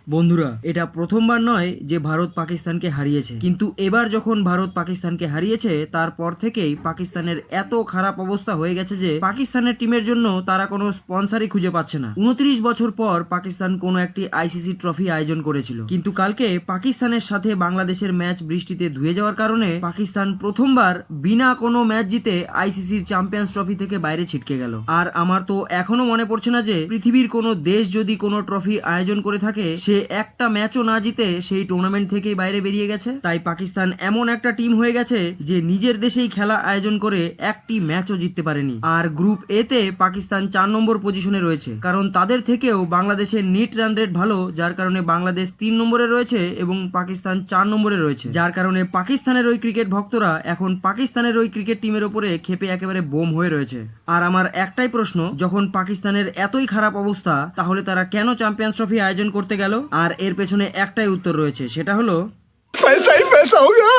বন্ধুরা, এটা প্রথমবার নয় যে ভারত পাকিস্তানকে হারিয়েছে, কিন্তু এবার যখন ভারত পাকিস্তানকে হারিয়েছে তারপর থেকেই পাকিস্তানের এত খারাপ অবস্থা হয়ে গেছে যে পাকিস্তানের টিমের জন্য তারা কোনো স্পন্সরই খুঁজে পাচ্ছে না। 29 বছর পর পাকিস্তান কোনো একটি আইসিসি ট্রফি আয়োজন করেছিল, কিন্তু কালকে পাকিস্তানের সাথে বাংলাদেশের ম্যাচ বৃষ্টিতে ধুয়ে যাওয়ার কারণে পাকিস্তান প্রথমবার বিনা কোনো ম্যাচ জিতে আইসিসির চ্যাম্পিয়ন্স ট্রফি থেকে বাইরে ছিটকে গেল। আর আমার তো এখনো মনে পড়ছে না যে পৃথিবীর কোনো দেশ যদি কোনো ট্রফি আয়োজন করে থাকে সে একটা ম্যাচও না জিতে সেই টুর্নামেন্ট থেকেই বাইরে বেরিয়ে গেছে। তাই পাকিস্তান এমন একটা টিম হয়ে গেছে যে নিজের দেশেই খেলা আয়োজন করে একটি ম্যাচও জিততে পারেনি। আর গ্রুপ এ তে পাকিস্তান 4 নম্বর পজিশনে রয়েছে, কারণ তাদের থেকেও বাংলাদেশের নিট রান রেট ভালো, যার কারণে বাংলাদেশ 3 নম্বরে রয়েছে এবং পাকিস্তান 4 নম্বরে রয়েছে। যার কারণে পাকিস্তানের ওই ক্রিকেট ভক্তরা এখন পাকিস্তানের ওই ক্রিকেট টিমের উপরে ক্ষেপে একেবারে বোম হয়ে রয়েছে। আর আমার একটাই প্রশ্ন, যখন পাকিস্তানের এতই খারাপ অবস্থা তাহলে তারা কেন চ্যাম্পিয়ন্স ট্রফি আয়োজন করতে গেল? আর এর পেছনে একটাই উত্তর রয়েছে, সেটা হলো पैसा ही पैसा होगा।